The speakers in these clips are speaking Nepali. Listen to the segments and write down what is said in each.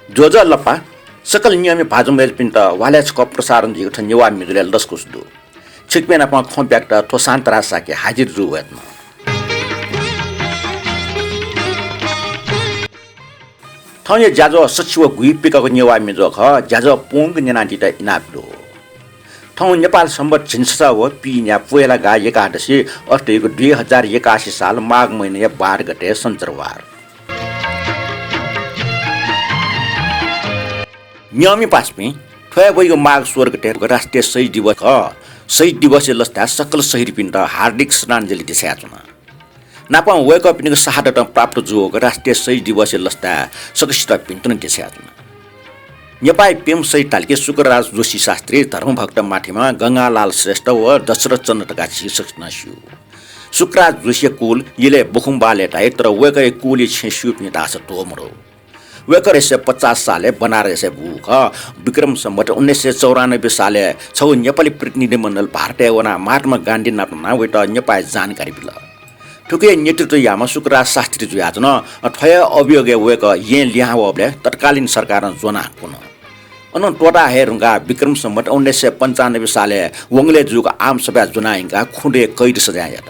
जोजा लपा सकल नियम भाजम पिंट वाल्याच कप प्रसारण जिगठ नेवा मिजुले लस्कुसदु छिकमेन अपन खोप्याक्ट थोसान्त रासा के हाजिर जुवेतन थौये जाजो सचिव गुइ पिकको नेवा मिजो ख जाजो पोंग नेना दिता इनाप्लो थौ नेपाल सम्बत झिन्सा हो पिन्या पुएला गा एकादशी अष्टको 2081 साल माघ महिना 12 गते सञ्चरबार नियमी पासमी ठोया गएको माघ 16 गते राष्ट्रिय शहीद दिवस ख शहीद दिवस लस्ता सकल शहीद पिण्ड हार्दिक श्रद्धाञ्जली दिशाचुना नापा वेक अप निको शहादत प्राप्त जुको राष्ट्रिय शहीद दिवस लस्ता सकसित पिण्ड दिशाचुना नेपाल पेम शहीद तालके शुक्रराज जोशी शास्त्री धर्मभक्त माथिमा गंगालाल श्रेष्ठ व दशरथ चन्द्रका शीर्षक नस्यु शुक्रराज जोशी कुल यले बुखुम्बाले टाइ तर वेकै कुली छेस्यु पिता छ तोमरो वेकर 150 साले बनारस भूख विक्रम सम्बत 1994 साले छौ नेपाली प्रतिनिधि मण्डल भारतीय वना महात्मा गान्धी नापना वेट नेपाल जानकारी बिल ठुके नेतृत्व यामा शुक्रराज शास्त्री जुयाजन ठय अभियोग वेक ये ल्यावले तत्कालीन सरकार जोना कुन अन टोटा हेरुंगा विक्रम सम्बत 1995 साले वंगले जुको आम सभा जुनाइंगा खुडे कैद सजायत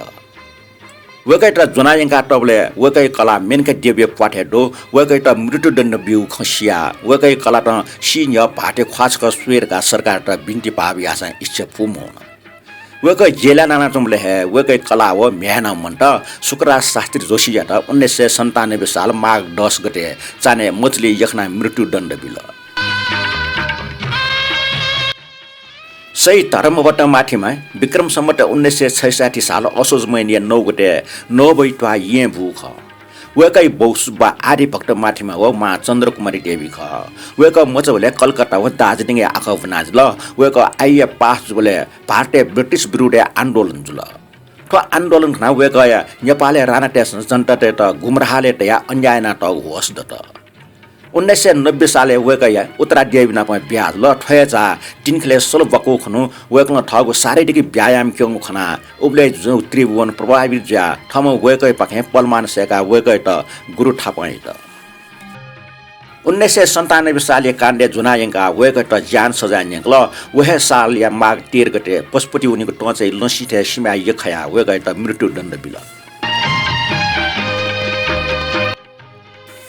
वेकैटा जुनायंगा टबले वेकै कला मेनका देव्य पाठेडो वेकैटा मृत्युदण्ड बिउ खसिया वेकै कला त सिन्य भाटे ख्वाचक स्वेरका सरकार त बिन्ती पाबी आसा इच्छा फुमोन वेकै जेला नाना टमले हे वेकै कला व म्याना मन्ट शुक्रराज शास्त्री जोशी यात 1997 साल माघ 10 गते चाने मछली यखना मृत्युदण्ड बिल सही धर्मबाट माथिमा विक्रम सम्बत 1966 साल असोज महिना 9 गते 9 बैठा ये भूख वेकै बौसुबा आदि भक्त माथिमा हो मा चन्द्रकुमारी देवी ख वेक मचबले कलकत्ता हो दार्जिलिङ आख बनाजल वेक आइए पास जुले भारतीय ब्रिटिश विरुद्ध आन्दोलन जुल तो आन्दोलन खना वेक नेपाली राणा टेसन जनता त गुमराहले तया अन्यायना त होस दत 1990 साले वेकया उत्तरादेवी नापा ब्याज ल ठयचा तिनखले सल बको खनु वेकन ठगु शारीरिक व्यायाम क्यों खना उबले जो त्रिभुवन प्रभावित ज्या थम वेकै पखे पलमान सेका वेकै त गुरु थापाइ त 1997 साले काण्डे जुनायंगा वेकै त ज्यान सजाय ल वहे साल या माघ 13 गते पशुपति उनीको टचे लसिथे सिमा यखया वेकै त मृत्युदण्ड बिल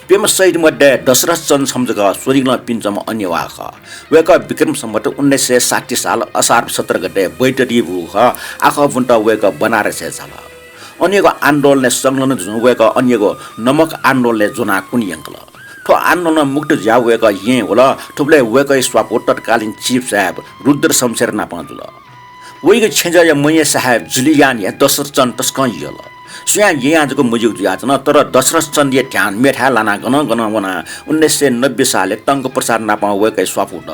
पेम शहीद मध्ये दशरथ चन्द्र सम्झका स्वर्गीय पिञ्चम अन्य वाख वेक विक्रम सम्बत 1960 साल असार 17 गते बैठकी भूख आख बुन्ट वेक बनारस छल अन्यको आन्दोलन संलग्न जुन वेक अन्यको नमक आन्दोलनले जुना कुनी अंकल ठो आन्दोलन मुक्त ज्या वेक ये होला थुप्ले वेक स्वाप तत्कालीन चीफ साहब रुद्र शमशेर नापजुल वेक छेजा मय साहब जुलियान या दशरथ चन्द्र तस्कन यल सुया ये आजको मुजुक जुयाचन तर दशरथ चन्द्र ध्यान मेठा लाना गन गन वना 1990 साले तंग प्रसाद नापा वेकै स्वाफुट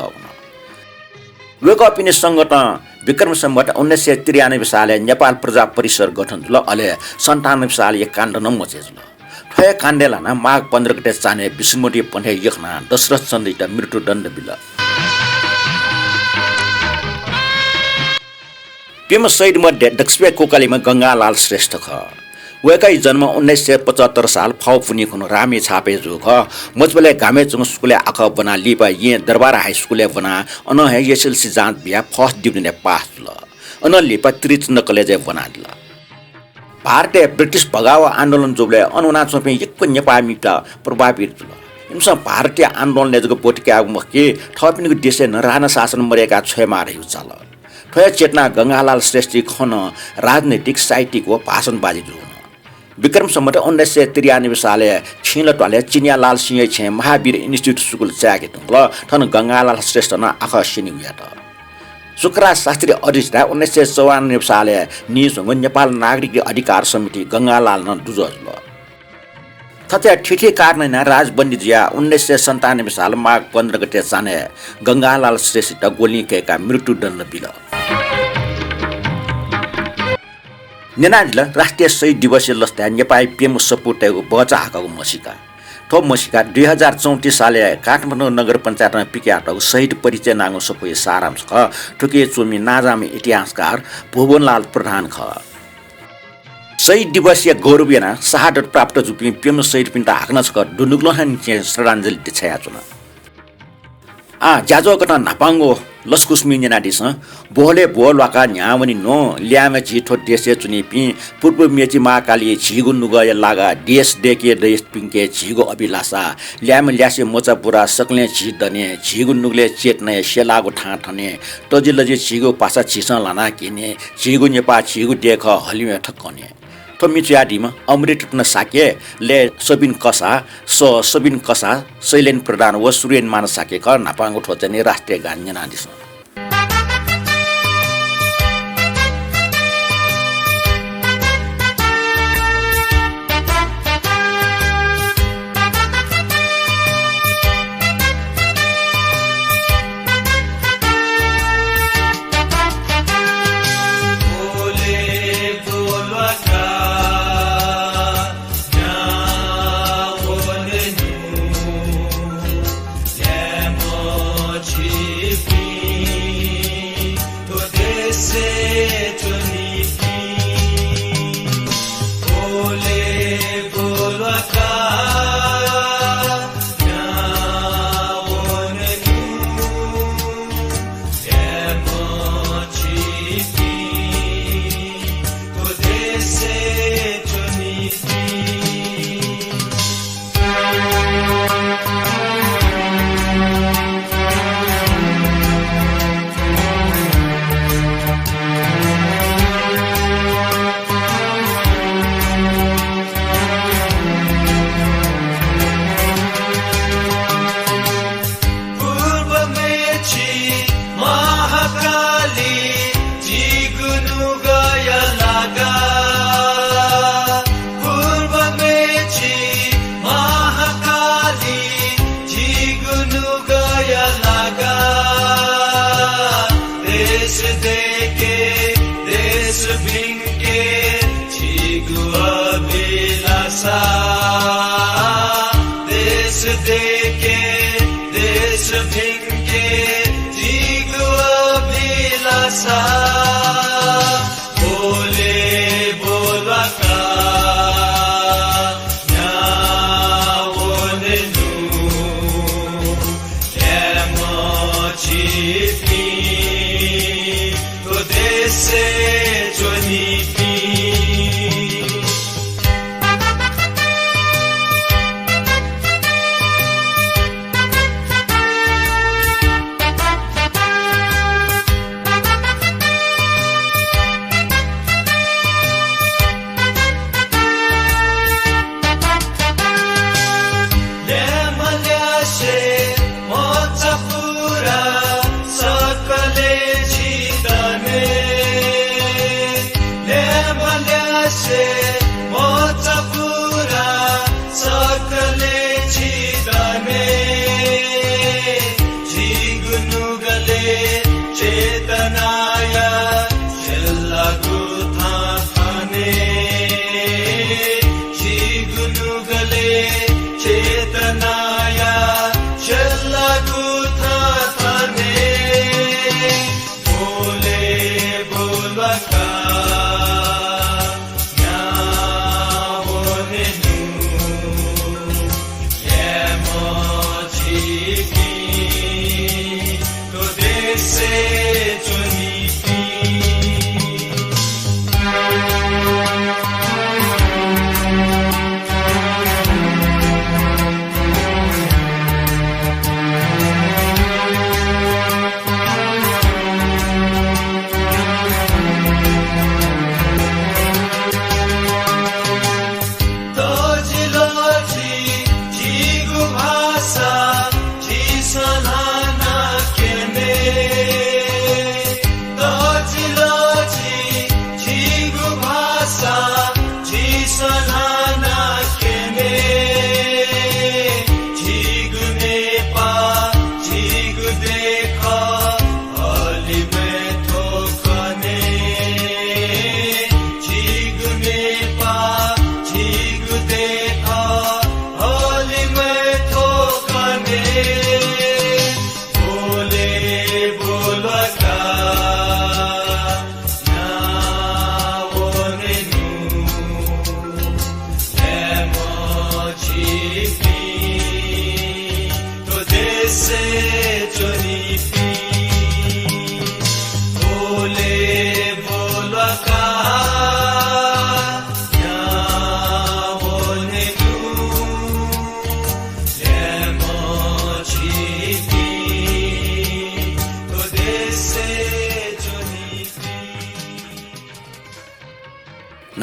वेक अपिने संगठन विक्रम सम्बत 1993 साले नेपाल प्रजा परिषद गठन जुल अले 97 साल एक काण्ड न मचेजुल ठय काण्डे लाना माघ 15 गते चाने विष्णुमती पन्थे यखना दशरथ चन्द्र मृत्युदण्ड बिल पेम शहीद मध्ये दक्षिण कोकालीमा गंगालाल श्रेष्ठ ख वेकै जन्म 1975 साल फाउ पुनि खुन रामे छापे जुख मजबले गामे चंग स्कुले आख बना लिपा ये दरबार हाई स्कुले बना अन हे एसएलसी जाँच बिया फर्स्ट डिभिजन पास ल अन लिपा त्रिचन्द्र कलेज बना दिल भारतीय ब्रिटिश भगाव आन्दोलन जोबले अनुना चोपे एक नेपामीता प्रभावित जुल इमसा भारतीय आन्दोलन जको पोटके मके थपिनको देशे नराना शासन मरेका छयमा रह्यो चल ठय चेतना गंगालाल श्रेष्ठी खन राजनीतिक साहित्यिक व भाषणबाजी जुल विक्रम सम्बत 1993 साले छिन टले चिनिया लाल सिंह छे महावीर इन्स्टिट्युट स्कुल चाके तुंगल थन गंगालाल श्रेष्ठ न आख सिनि यात शुक्रराज शास्त्री अधिष्ठा 1994 साले निसंग नेपाल नागरिक अधिकार समिति गंगालाल न दुजल थत्या ठिठी कार्न राजबन्दी जिया 1997 साल माघ 15 गते साने गंगालाल श्रेष्ठ गोलिकेका मृत्युदण्ड बिल नेनाजिल राष्ट्रिय शहीद दिवस लस्ता नेपाली पेम सपुटेको बचा हाकको मसिका ठो मसिका 2034 साले काठमाडौँ नगर पञ्चायतमा पिक्याटको शहीद परिचय नाङ्गो सपुय सारांश ख ठुके चोमी नाजामी इतिहासकार भुवनलाल प्रधान ख शहीद दिवस या गौरवीना शहादत प्राप्त जुपी पेम शहीद पिन्टा हाक्न छ डुनुग्लोहन श्रद्धाञ्जली दिछया चुना ज्याजो कटा नापाङ्गो लस्कुस मिन्जना दिस बोले बोल वाका न्यावनी नो ल्यामे झिठो देशे चुनिपि पूर्व मेची महाकाली झिगु नुगय लागा देश देखे देश पिङ्के झिगु अभिलाषा ल्यामे ल्यासे मोचा पुरा सक्ले झि दने झिगु नुगले चेतने सेलागो ठा ठने तजिलजी झिगु पासा छिसा लाना किने झिगु नेपा झिगु देख हलिमे ठक्कने तो मिचुयाडीमा अमृत न साके ले सबिन कसा शैलेन प्रधान व सुरेन मान साके क नापाङ्गो ठोचने राष्ट्रिय गान जनादिस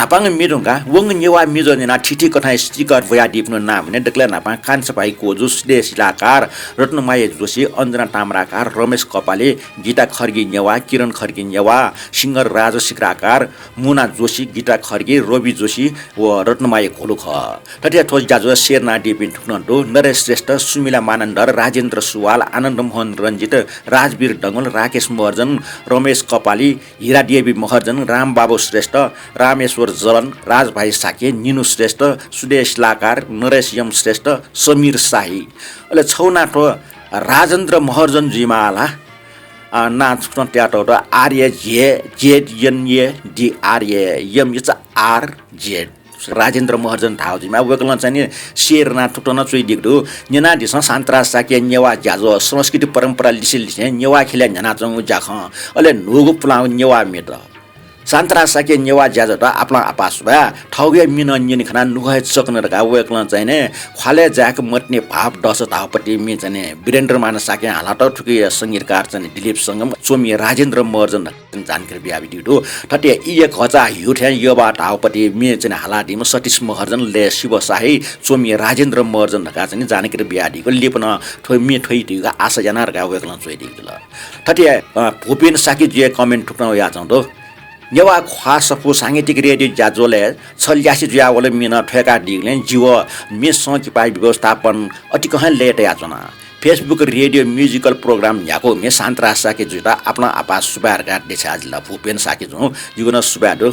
Napang mirunga, wong nyewa mizo ni na titi kota stiker voya dipno nam ne dekla napang kan sapai ko jus de silakar Ratnamaya Joshi Anjana Tamrakar Ramesh Kapali Gita Khargi Newa Kiran Khargi Newa singer Raj Sikrakar Muna Joshi Gita Khargi Ravi Joshi व रत्नमाया खोलुख तटिया ठोस जाजो शेरना डिपिन ठुक्नन्टो नरेश श्रेष्ठ सुमिला मानन्दर राजेन्द्र सुवाल आनन्द मोहन रञ्जित राजवीर डङ्गल राकेश महर्जन रमेश कपाली हिरा देवी महर्जन रामबाबु श्रेष्ठ रामेश्वर जलन राजभाइ साके निनु श्रेष्ठ सुदेश लाकार नरेश यम श्रेष्ठ समीर शाही अहिले छौनाठो राजेन्द्र महर्जन जिमाला नाच ट्याटो आर्य जेड एनए डी आर्य यम आर जेड राजेन्द्र महर्जन ठाउजीमा वेकलन चाहिँ शेरना टुटन चोइ दिग्दु नेना दिस सान्त्रा साके नेवा ज्याजो संस्कृति परम्परा लिसिल नेवा खेल्या नेना चंगु जाख अले नुगु पुलाउ नेवा मेट सान्त्रा साके नेवा ज्याजो त आपला आपास भा ठौगे मिन निन खना नुगै सकन रका वेकलन चाहिँ ने ख्वाले जाक मट्ने भाव दस तापटी मि चाहिँ वीरेन्द्र मान साके हालाट ठुकी संगीतकार चाहिँ दिलीप संगम सोमी राजेन्द्र महर्जन जानकारी बिहाबी दिदु ठटे इए खचा युठ्या यबा तापटी मि चाहिँ हालाटीमा सतीश महर्जन ले शिव शाही सोमी राजेन्द्र महर्जन का चाहिँ जानकारी बिहाडीको लेपन ठोइ मि ठोइ दिगा आशा जना रका वेकलन चोइ दिगल ठटे भूपेन साके जे कमेन्ट ठुक्न या चाउँदो नेवा ख्वा सपु साङ्गीतिक रेडियो ज्याजोले छल्यासी ज्यावले मिन ठेका दिगले जीव मिस सकिपाई व्यवस्थापन अति कहाँ लेट याचना फेसबुक रेडियो म्युजिकल प्रोग्राम याको मे सान्त्रा साके जुटा आफ्ना आपास सुबार गाड देछ आजला भूपेन साके जु जीवन सुबाडो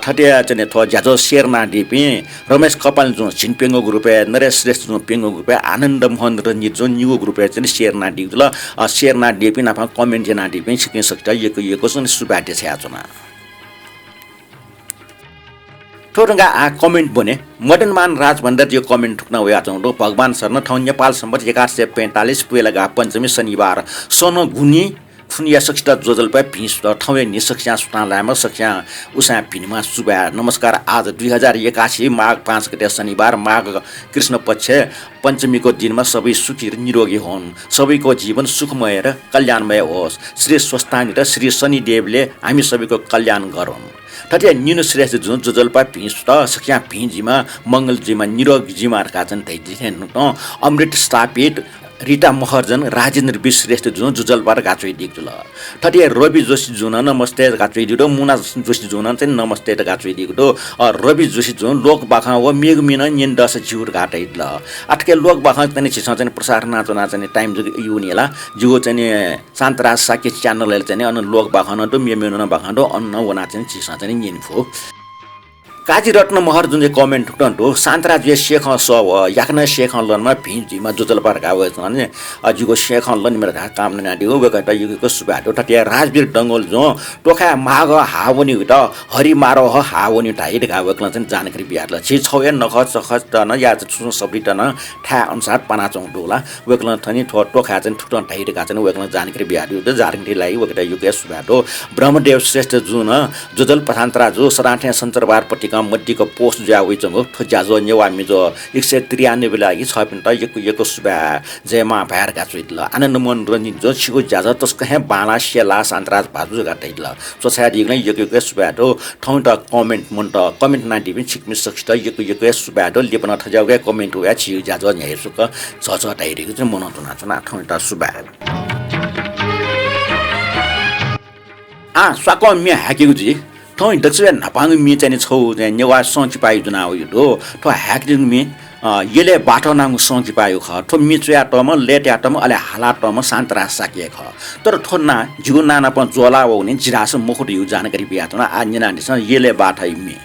ठटे चने थो ज्याजो शेरना दिपि रमेश कपाल जु छिनपेंगो ग्रुपे नरेश श्रेष्ठ जु पेंगो ग्रुपे आनन्द मोहन रञ्जित जु न्यू ग्रुपे चने शेरना दिगला शेरना दिपि नाफा कमेन्ट जना दिपि सिक्न सक्छ यको सन सुबार देछ आजना थोरंगा आ कमेन्ट बने मदनमान राजभण्डार यो कमेन्ट ठुक्न होया चौँदो भगवान शरण ठाउँ नेपाल सम्बत 1145 पुएलगा पञ्चमी शनिबार सोनो गुनी खुनिया सक्षता जोजलपा भिस ठाउँ निसक्ष्या सुतालामा सक्ष्या उसा भिनमा सुबा नमस्कार आज 2081 माघ 5 गते शनिबार माघ कृष्ण पक्ष पञ्चमीको दिनमा सबै सुखी र निरोगी हुन् सबैको जीवन सुखमय र कल्याणमय होस् श्री स्वस्थानी र श्री शनिदेवले हामी सबैको कल्याण गरून् ठटे निनु श्रेष्ठ जुन जोजलपा भिस सक्ष्या भिजिमा मङ्गलजीमा निरोगीजीमा अर्काछन् तैजिन अमृत स्थापित रीता महर्जन राजेन्द्र विश श्रेष्ठ जुन जुजलबार गाचोइ दिगजुल ठटे रवि जोशी जुन नमस्ते गाचोइ दिदो मुना जोशी जुन चाहिँ नमस्ते गाचोइ दिगदो रवि जोशी जुन लोक बाखा व मेग मिन निन दस जिउर गाटै ल अटके लोक बाखा तने छिस चाहिँ प्रसार नाचना चाहिँ टाइम जुग युनिला जुगो चाहिँ शान्तराज साके च्यानल चाहिँ अन लोक बाखा न तो मेमेन न बाखा दो अन्न वना चाहिँ छिस चाहिँ इन्फो काजी रत्न महर जुन चाहिँ कमेन्ट ठुक्टो शान्तराज शेख सब याक्न शेख लनमा भिजिमा जोजलबार गावे भने अजुको शेख लन मेरा काम नाडियो बेकटा युगको सुबाटो टटिया राजवीर डङ्गोल जो टोखा माग हावनी त हरि मारो हावनी टाइट गावेकला चाहिँ जानकारी बिहारला छि छौया नख सख त न या सुन सबि त न ठा अनुसार पाना चौडोला वेकला थनी टोखा चाहिँ ठुक्टन टाइट गा चाहिँ वेकला जानकारी बिहारियो त जानकारी लाई वेकटा युगको सुबाटो ब्रह्मदेव श्रेष्ठ जुन जोजल पथान्तरा जो सराठे सञ्चरबार पट्टि मध्यको पोस्ट जावै चंगो ज्याजो नेवा मिजो 193 लागि 6 पिन्ट यको सुबा जयमा भायर गाचुइल आनन्द मन रञ्जित जो छिगो ज्याजो तस्क हे बाला शेला सान्तराज भाजु गाटैल सोसाइटी नै यको सुबा दो ठाउँ त कमेन्ट मन त कमेन्ट ना दिबि छिकमि सक्छ यको सुबा दो लेपन थजाउगे कमेन्ट होया छि ज्याजो न्याय सुक छ टाइरेको चाहिँ मनाउन नाचना ठाउँ त सुबा स्वाको मे हाकेको जी ठाउँ दक्षिण नपाङ मि चाहिँ छौ नेवा सङ्की पाइ जुना हो यो ठो ह्याकिङ मि येले बाटो नाङ सङ्की पायो ख ठो मिचया टम लेट या टम अले हाला टम शान्तरा साके ख तर ठोना जिगु नाना प जोला हो नि जिरास मुखुट यु जानकारी बिया त आ निना निस येले बाटै मि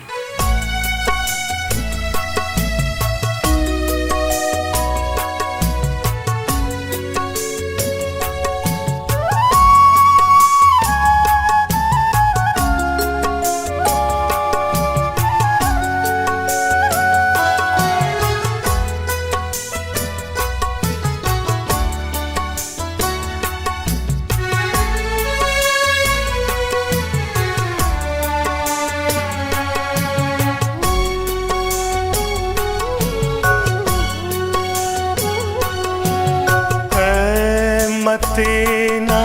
सतेना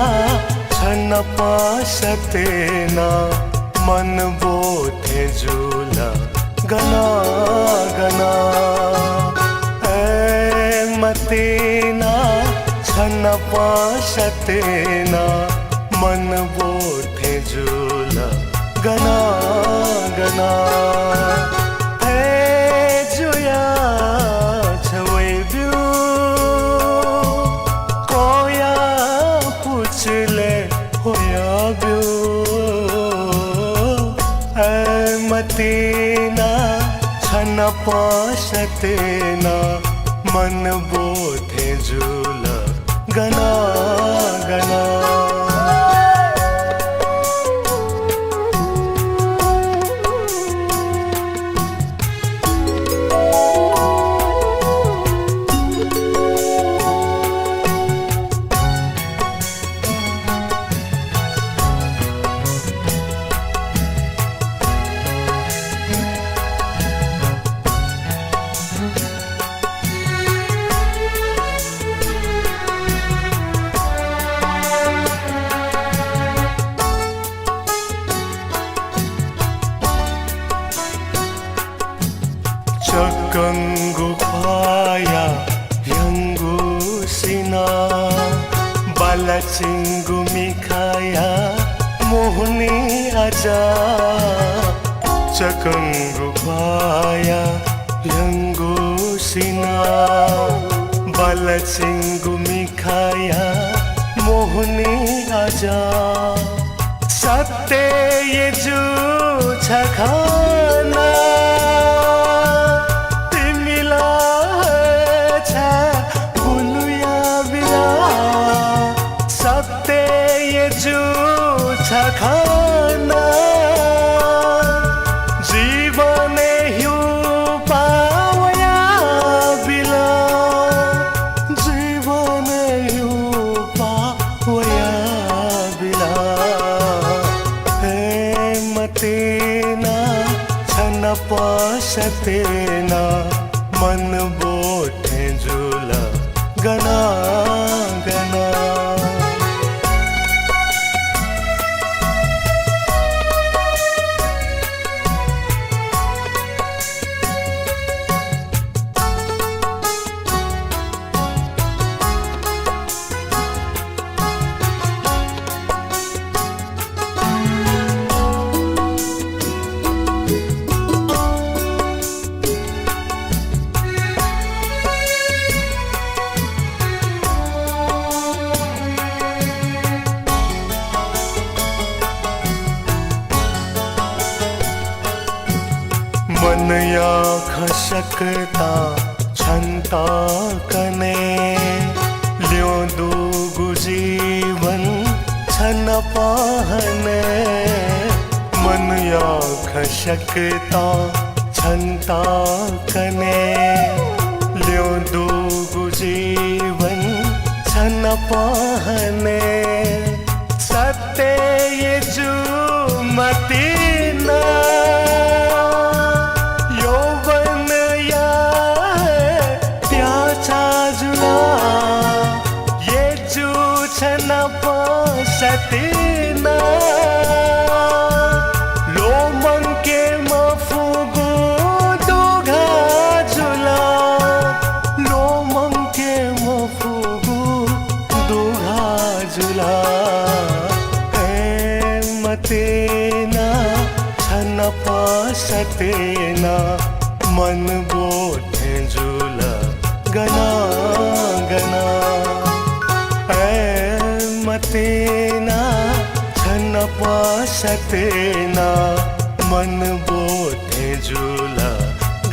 छन पासतेना मन बोथे झूला गना गना ए मतेना छन पाशतेना मन बोथे झूला गना गना ए जुया छवे ब्यू कोया पूछले होया ब्यू मतेना छन पाशतेना मन बोथे झूला गना गना Cakanggu paya yanggu sina balacinggu mikaya mohni aja Cakanggu paya yanggu sina balacinggu mikaya mohni aja Satte ye ju chakana खाना जीवने हिउ पावया बिला जीवने हिउ पावया बिला हे मतेना छन पाशतेना मन बोथे झूला गना गना मन या खशकता छंता कने लियो दूगु जीवन छन पाहने मन या खशकता छंता कने लियो दूगु जीवन छन पाहने सत्य ये जू मतीना सतीना लो मन के मफुगु दुघा झुला लो मन के मफुगु दुघा झुला ए मतेना छन पाशतेना मन बोथे झूला गना गना मतेना छन पाशतेना मन बोथे झूला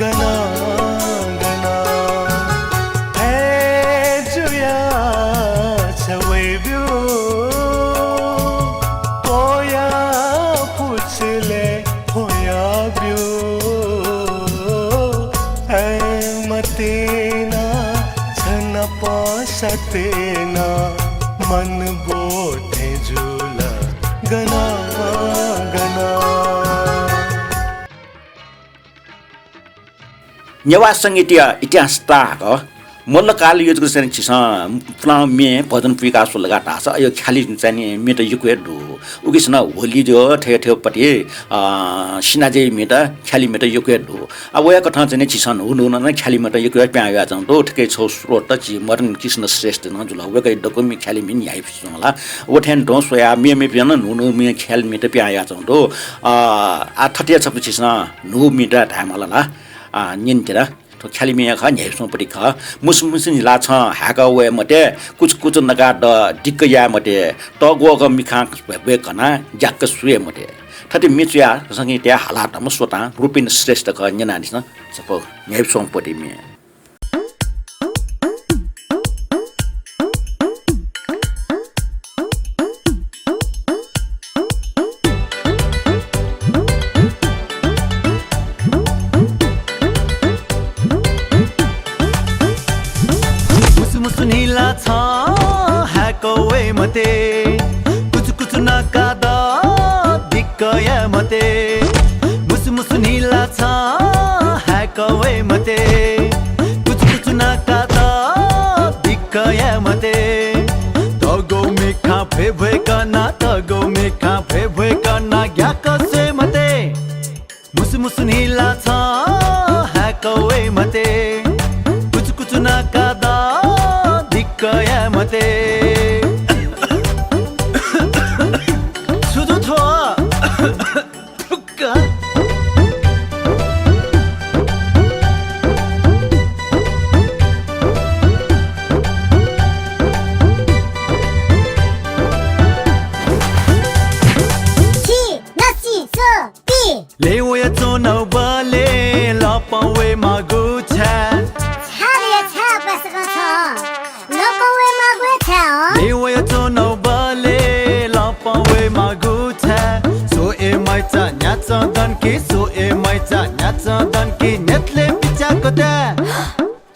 गना गना है जुया छवे ब्यू कोया पूछले होया ब्यू है मतेना छन पाशतेना मन बोथे झूला गना गना Nyawa sang itia itia stak Malla काल यो चाहिँ छिसा पुला मे भजन विकास लगाटा छ यो खाली चाहिँ मेटा युके दु उकिसन होली जो ठे ठे पटी सिनाजे मेटा खाली मेटा युके दु अब या कथा चाहिँ छिसन हुनु न खाली मेटा युके प्याया जाउँ दो ठिकै छ स्रोत छि मरन कृष्ण श्रेष्ठ न जुल वेकै डकुमी खाली मिन याइ सुनला ओठेन डो सोया मे पिन नुनु मे खेल मेटा प्याया जाउँ दो आ थटिया छ छिसन नु मेटा धामला निन्तिर तो खाली में खा न्यासों पड़ी खा मुसमुसिन लाच हाका वे मटे कुछ नगा ड डिक्क या मटे टगो ग मिखा बे कना जाक्क सुए मटे थति मिचया संगे त्या हालात म स्वता रुपिन श्रेष्ठ क न्यानिस न सपो न्यासों पड़ी में मते कुछ नका द दिक्कया मते मुसु नीला छ ह्याकवे मते कुछ नका द दिक्कया मते तगो मेखा फे कना तगो मेखा फे कना ग्याकसे मते मुसु नीला छ ह्याकवे मते कुछ नका द दिक्कया मते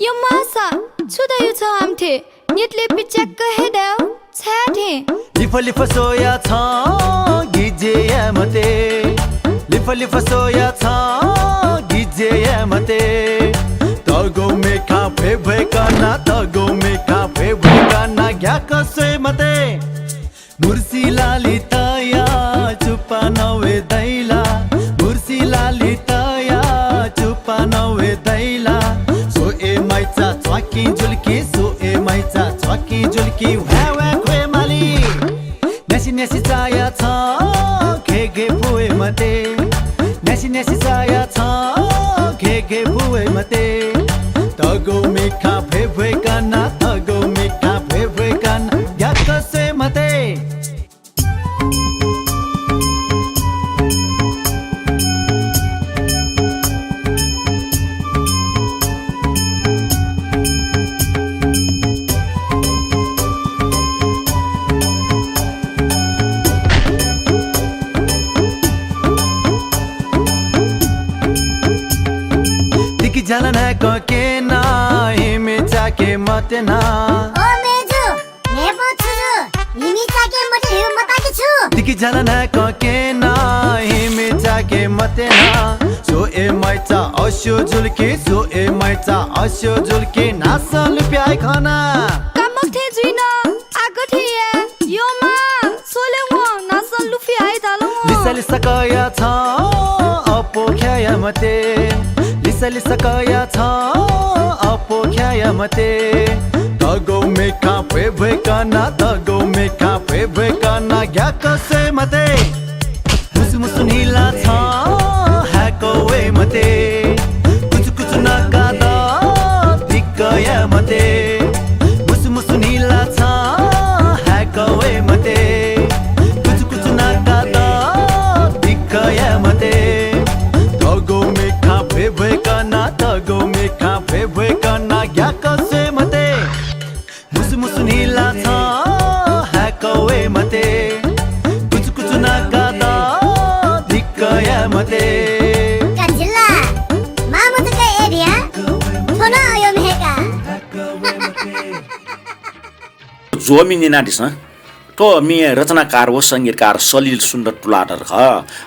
यो मासा छुदायु छ आमथे नेटले पिच्याक हेदाउ छाथे लिफ सोया छ गिजेया मते लिफ सोया छ गिजेया मते तगो मेखा फे कना तगो मेखा फे कना ग्याकसे मते मुर्सी लाली तया चुपा नवे दैला मुर्सी लाली तया चुपा नवे दैला सो ए माइचा छकी जुल्की सो ए माइचा छकी जुल्की ह्यावा खोए माली नेसी चाया छ खे फुए मते नेसी चाया छ खे फुए मते तगो मेखा फे कना तगो मेखा फे कना ग्याकसे मते जलन है को के ना हिमे जाके मत ना ओ मेजु नेबो छु हिमी जाके मत हिउ मता के छु दिकी जलन है को के ना हिमे जाके मत ना सो ए माइचा अस्यो जुल्की सो ए माइचा अस्यो जुल्की नासल प्याइ खाना कामक थे जुइना आगो थिए यो मा सोले व नासल लुफी आइ दालो लिसा कया छ अपो ख्याया मते लिसा कया छ अपो ख्याया मते तगो मेखा फे कना तगो मेखा फे कना ग्याकसे मते मुसु नीला छ ह्याकवे मते कुछ नका द दिक्कया मते मुसु नीला छ ह्याकवे मते कुछ नका द दिक्कया मते तगो मेखा फे कना तगो मेखा फे कना ग्याकसे मते मुसु नीला छ ह्याकवे मते कुछ नका द दिक्कया मते कजिला मामुतका एरिया फोना यो मेका जोमी निना दिस तो मी रचनाकार हो सङ्गीतकार सलिल सुन्दर टुलाटर ख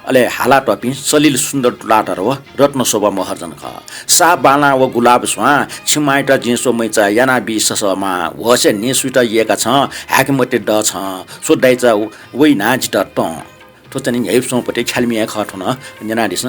अले हाला टपी सलिल सुन्दर टुलाटर हो रत्न शोभा महर्जन ख सा बाला व गुलाब स्वा छिमाइटा जिन्सो मैचा याना बिससमा वसे नेसुटा येका छ हाकमते ड छ सो दाइचा वइ नाज ड ट तो चाहिँ हेप सोपटे ख्यालमिया खठ न जना दिस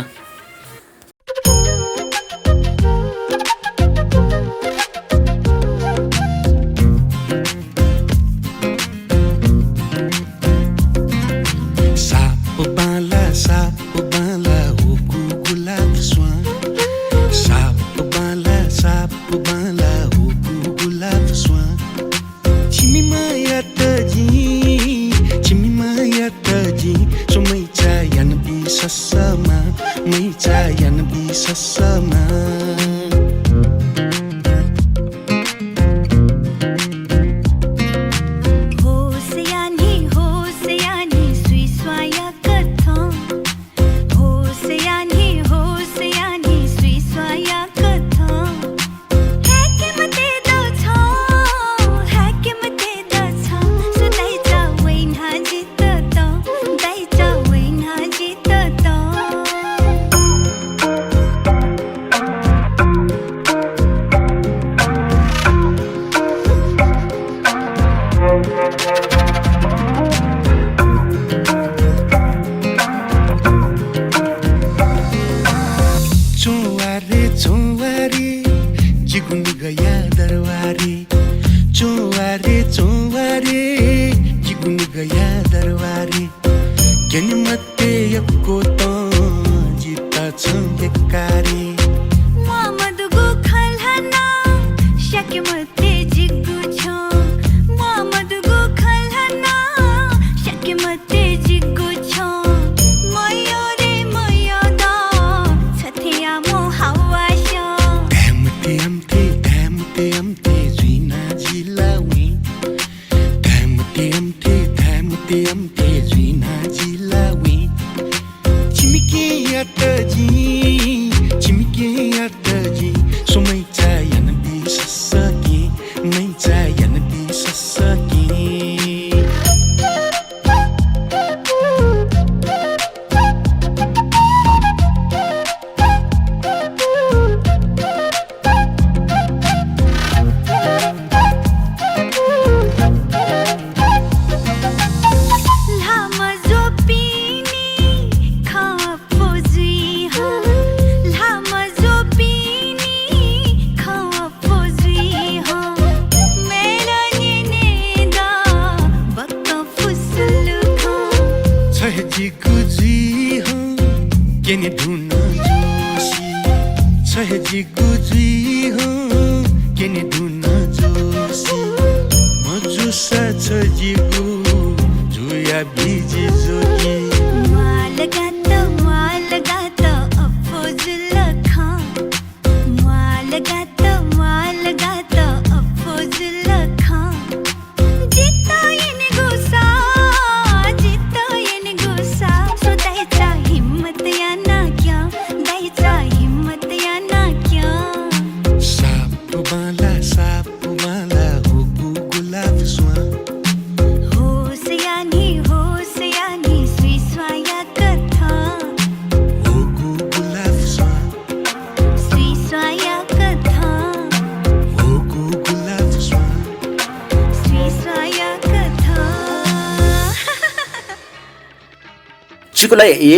चिकुलाई ए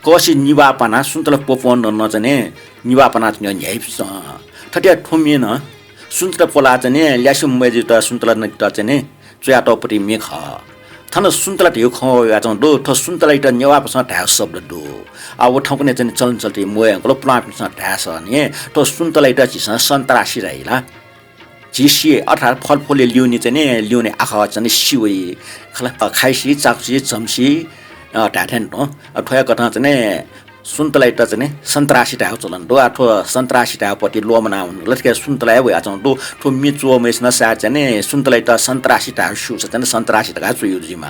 कसी निवापना सुन्तला पोपन नचने निवापना न्याइप ठट्या ठुमिएन सुन्तला पोला चाहिँ ल्यासु मेजि त सुन्तला न त चाहिँ चुया टपरि मेख थन सुन्तला त्यो ख याचन दो थ सुन्तला इत नेवापस ढास शब्द दो अब ठाउँकुने चाहिँ चलन चल्ती मोय अंकल प्लाट ढास नि त सुन्तला इत चिस सन्तरासी रहिला जिसी अर्थात फलफुलले ल्याउने चाहिँ ल्याउने आँखा चाहिँ सिवै खाइसी चाक्सी चम्सी ढाठेन ठोया कथा चाहिँ सुन्तलाई त चाहिँ सन्तासी टाइप चलन दो आठो सन्तासी टाइपपट्टि लोमना हुनु लटके सुन्तलाई भइ आछौँ दो ठो मिचो मेस न सा चाहिँ सुन्तलाई त सन्तासी टाइप सु चाहिँ सन्तासी टाइप छु युजिमा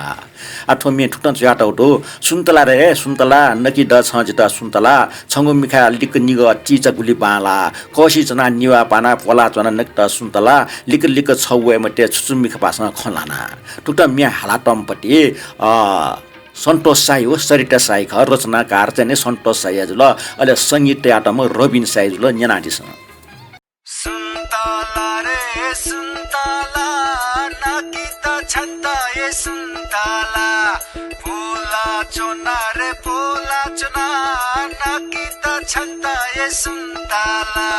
आठो मे ठुटन च्याटा दो सुन्तला रे सुन्तला नकी द छ जिता सुन्तला छंगु मिखा लिक निग चिचा गुली बाला कसी जना निवा पाना पोला जना नक्त सुन्तला लिक लिक छौवे मटे छुचु मिखा पासना खलाना ठुटा मिया हालाटमपट्टि सन्तोष साई हो सरिता साई ख रचनाकार चाहिँ सन्तोष साई हजुर अहिले सङ्गीत आटम रबिन साई जुल न्यानाटीसँग सुन्तला रे सुन्तला नकित छन्ता ए सुन्तला पोला चोना रे पोला चोना नकित छन्ता ए सुन्तला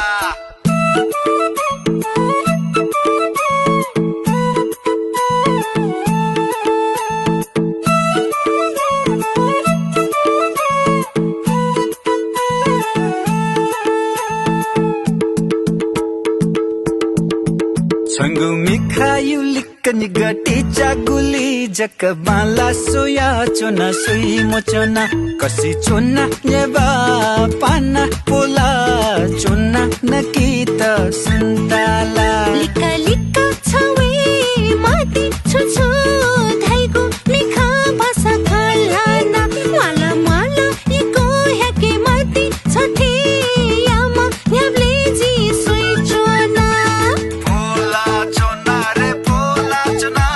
छंगु मिखायु लिक निगटी चागुली जक बाला सोया चोना सोई मोचोना कसी चोना नेबा पाना पोला चोना नकीत सुन्तला लिका लिका छवे माटी छुछु धाइगो मिखा भाषा खालाना माला माला इको हेके माटी छथे यामा याबले जी सोई चोना पोला चोना रे पोला चोना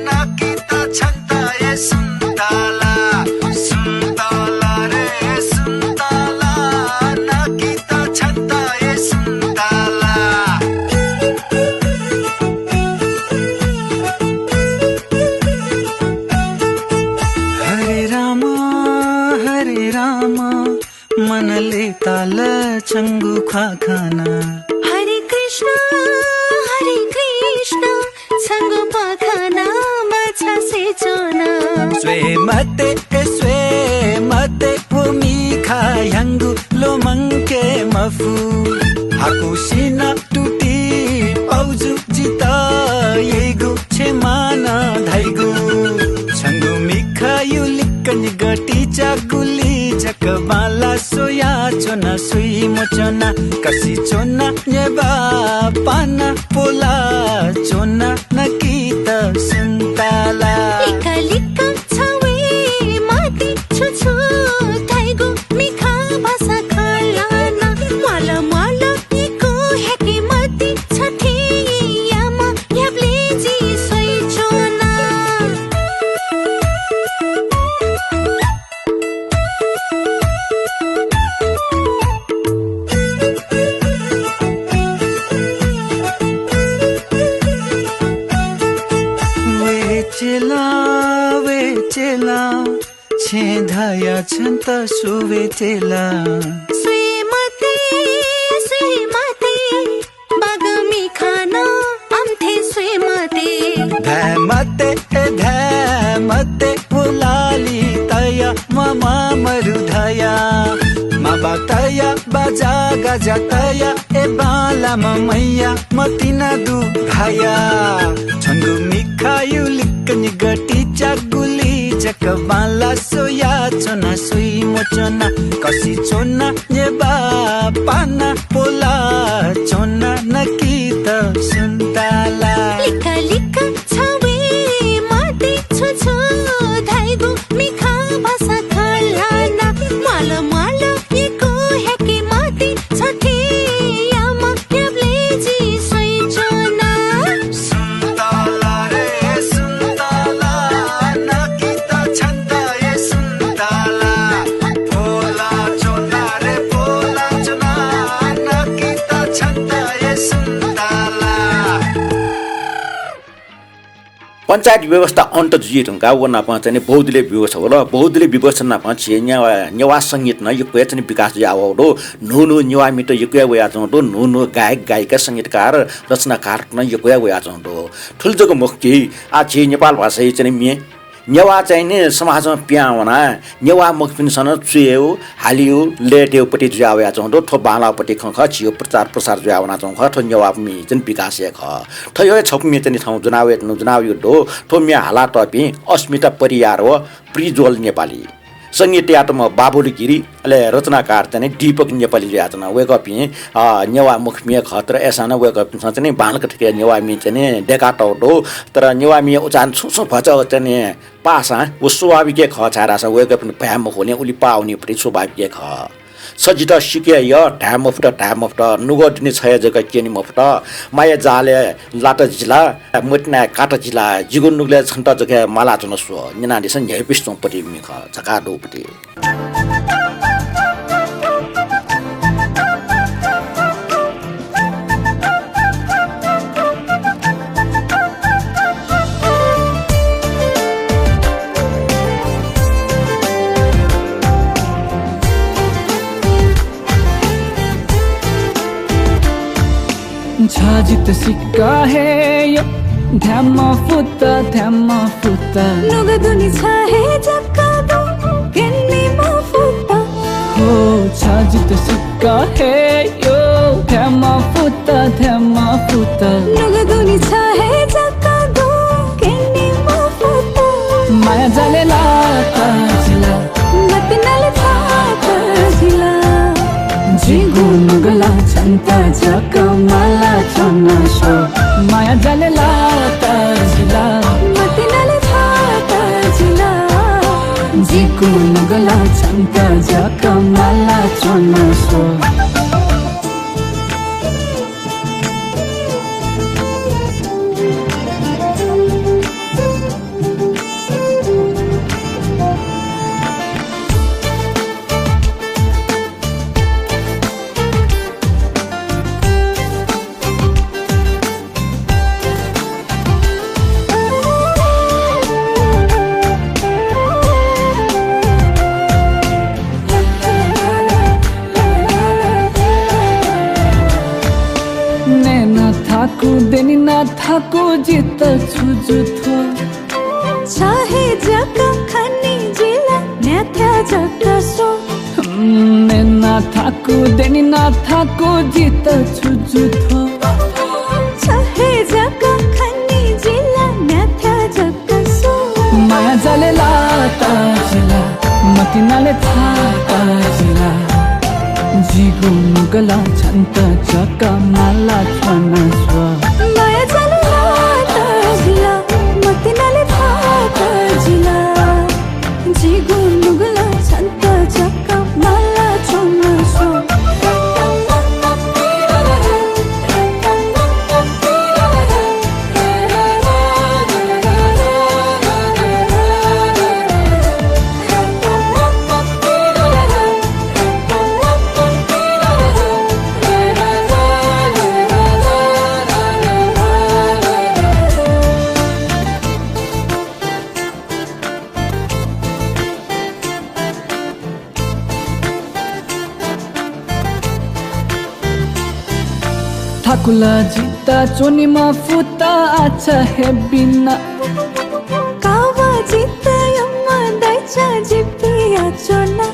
नकीत छन्ता ए सुन्तला सुन्तला रे सुन्तला नकीत छन्ता ए सुन्तला हरे राम मनले ताल चंगु खाना हरे कृष्ण छंगो पाखाना माछा से चोना स्वे मते भूमि खायंगु लोमंके मफु हाकुशिना टूटी पाउजु जिता येगु छेमाना धाइगु छंगु मिखायु लिकन गटी चागुली जकबाला सोया चोना सुई मोचोना कसी चोना नेबा पाना पोला चोना नकीत सुन्तला लिका लिका छवे माटी छुछु धाइगो मिखा भाषा खालाना माला माला इको हेके माटी छथे यामा याबले जी सोई चोना वे चेला छेधाया छन्त सुवे चेला सुई मते बागमी खाना आमथे सुई मते धमते पुलाली तया ममा मरुधया माबा तया बाजा गाजा तया ए बाला मैया मतिना दुधाया छंगु मिखायु लिकन गटी चागुली जकबाला सोया चोना सुई मोचोना कसी चोना नेबा पाना पोला चोना नकीत सुन्तला लिका लिका छवे माटी छुछु धाइगो मिखा भाषा खालाना माला माला इको हेके माटी छथे यामा याबले जी सोई चोना सुन्तला रे सुन्तला नकीत छन्ता ए सुन्तला पोला चोना रे पोला चोना नकीत छन्ता ए सुन्तला पञ्चायत व्यवस्था अन्त जुइरहँका वना चाहिँ बौद्धले व्यवस्था होला बौद्धले व्यवस्था चाहिँ नेवा सङ्गीत न यो चाहिँ विकास जावडो नो नेवा मिट यो वया चौँडो नो गायक गायिका सङ्गीतकार रचनाकार न यो वया चौँडो ठुल्जोको मुक्ति आ चाहिँ नेपाल भाषा चाहिँ मे नेवा चाहिँ नि समाजमा प्याउना नेवा मुखपिनसँग चुयो हालियो लेट्योपट्टि जुयावया चौँडो ठो बालापट्टि ख छियो प्रचार प्रसार जुयावना चौँ ठो नेवा मी चाहिँ विकास ख ठो यो छौकमी चाहिँ ठाउँ जुनाव यो डो ठो मे हाला टपी अस्मिता परियार हो प्रिज्वल नेपाली सङ्गीत यातमा बाबुली गिरी अले रचनाकार चाहिँ दीपक नेपाली यातना वेकअप नेवा मुखमिया खतर एसाना वेकअप चाहिँ बालक ठिके नेवामी चाहिँ डेका टौटो तर नेवामी उचान छुसो भच चाहिँ पासा उ स्वाभाविक ख छारा स वेकअप भ्याम होने उली पाउने पनि स्वाभाविक ख सजित सिके य ढ्याम अफ्ट नुगडिने छय जग्गा केनी मफ्ट माया जाले लाट जिल्ला मटना काट जिल्ला जिगुन नुगले छन्त जग्गा माला चुन सो निनाले सन झेपिस्तो पटी मिख झका डोपटी छाजित सिक्का है यो ध्यामा फुता नुगदुनी छाहे जक्का दो केन्नी मा फुता हो छाजित सिक्का है यो ध्यामा फुता नुगदुनी छाहे जक्का दो केन्नी मा फुता माया जाले लाता जिला मतिनाले थाता जिला जिगु नुगला छन्ता जका माला छन सो माया जाले लाता जिला मतिनाले थाता जिला जिगु नुगला छन्ता जका माला छन सो देनी ना थाको जित छुजु थो चाहे जका खनी जिला न्याथ्या जका सो ने ना थाको देनी ना थाको जित छुजु थो चाहे जका खनी जिला न्याथ्या जका सो माया जाले लाता जिला मतिनाले थाका जिला जिगु नुगला छन्त जका माला छन स्व माया जाले लाता जिला मतिनाले थाका जिला जिगु नुगला छन्त जका माला छन स्व थाकुला जिता चोनीमा फुता आछा हे बिना कावा जिता यम्मा दाइचा जिपिया चोना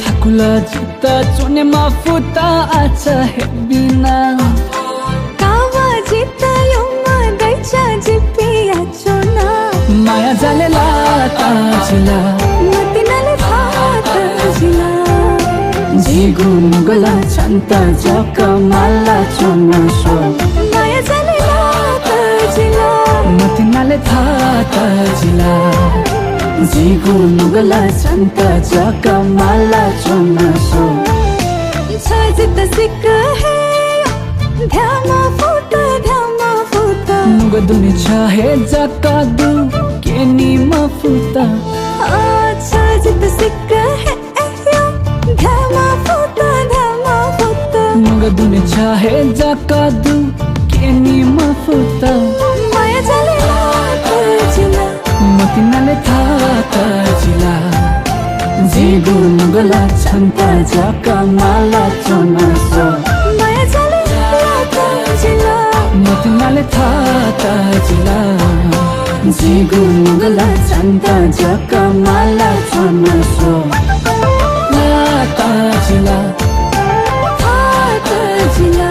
थाकुला जिता चोनीमा फुता आछा हे बिना कावा जिता यम्मा दाइचा जिपिया चोना माया जाले लाता जिला मतिनाले थाता जिला जिगु नुगला छन्ता जका माला छन सो माया जाले लाता जिला मतिनाले थाता जिला जिगु नुगला छन्ता जका माला छन सो छाजित सिक्का है ध्यामा फुता नुगदुनी छाहे जका दु केनी मफुता छाजित सिक्का है ध्यामा फुता नुगदुनी छाहे जका दु केनी मफुता माया जाले लाता जिला मतिनाले थाता जिला जिगु नुगला छन्ता जका माला छन सो माया जाले लाता जिला मतिनाले थाता जिला जिगु नुगला छन्ता जका माला छन सो लाता जिला थाता जिला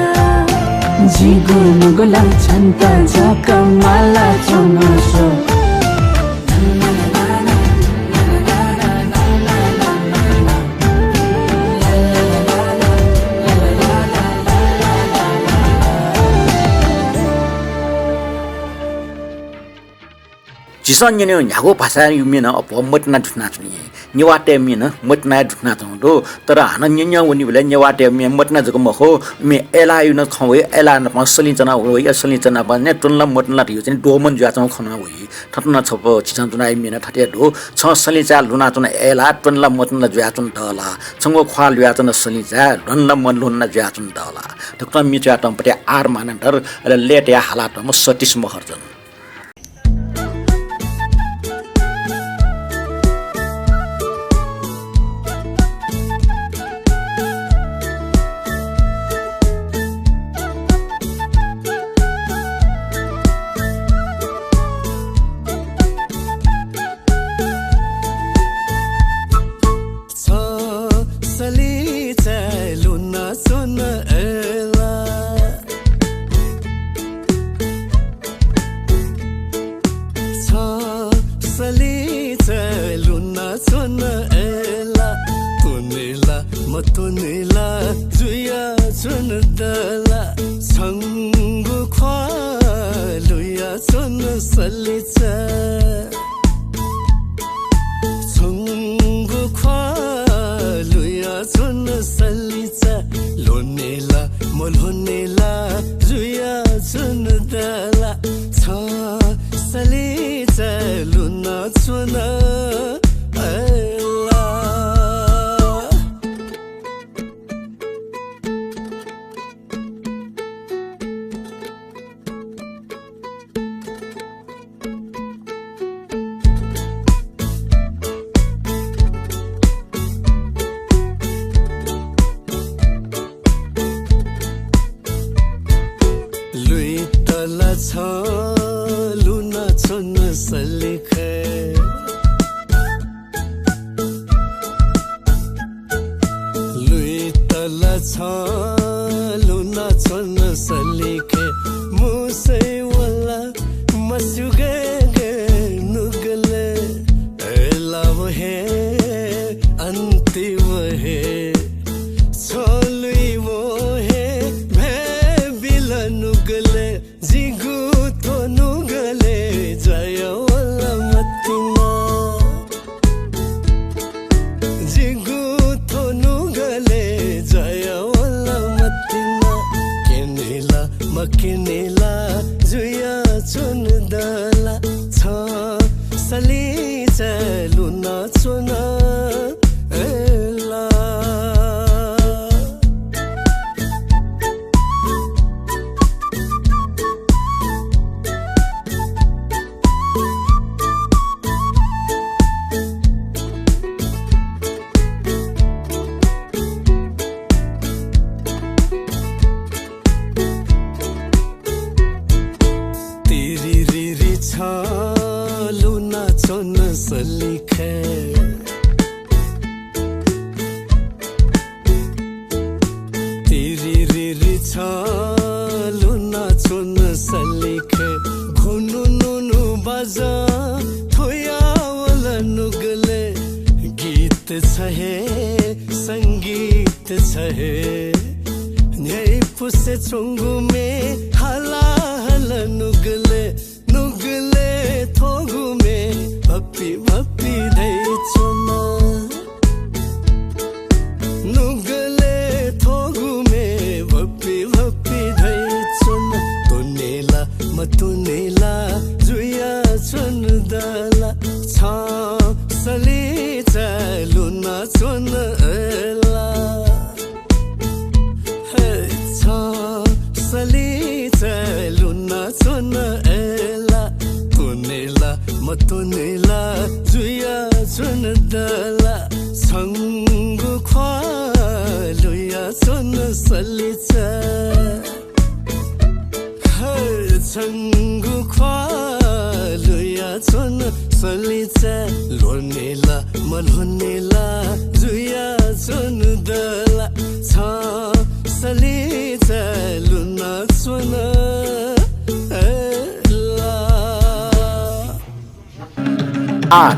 जिगु नुगला छन्ता जका माला छन सो 지선 년에 야고 भाषा 유면은 뭐 멋나 주나 주니 녀와테 미는 멋나 주나 정도 तर 하는 년년 원이 원래 녀와테 미 멋나 저거 뭐고 미 엘라유는 खवे एलान मा सलिजना हो या सलिजना बने टुनला मटला रियो चाहिँ डोमन ज्या चाहिँ खना होई ठटना छप चिसन जुनाइ मिना ठटे दो छ सलिजा लुना जुना एला टुनला मटला ज्या चाहिँ दला छंगो ख्वाल ज्या चाहिँ सलिजा रनला मन लुना ज्या चाहिँ दला ठक्क मि ज्या तम पटे आर मानन्टर लेट या हालात म सटिस महर्जन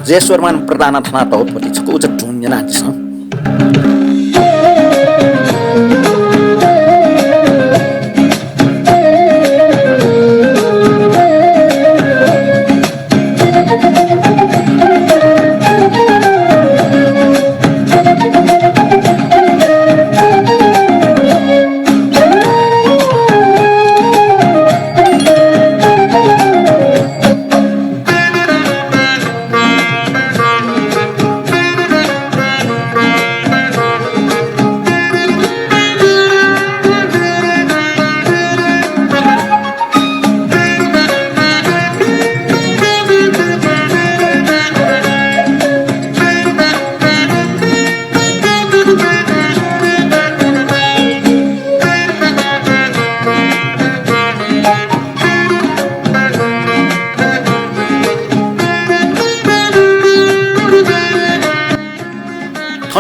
जेश्वरमान प्रधान थाना तौपति छ उच ढुङ्गेना छ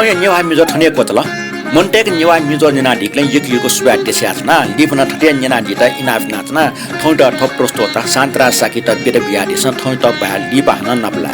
थय नेवा मिजो थने कोतला मनटेक नेवा मिजो निना ढिक्ले यकिएको सुबा देस्याचना लिपना थटे निना दिता इनाफ नाचना थौट थप प्रस्तोता शान्तरा साकी त बेद बियादिस थौट बहाल लिपा हन नपला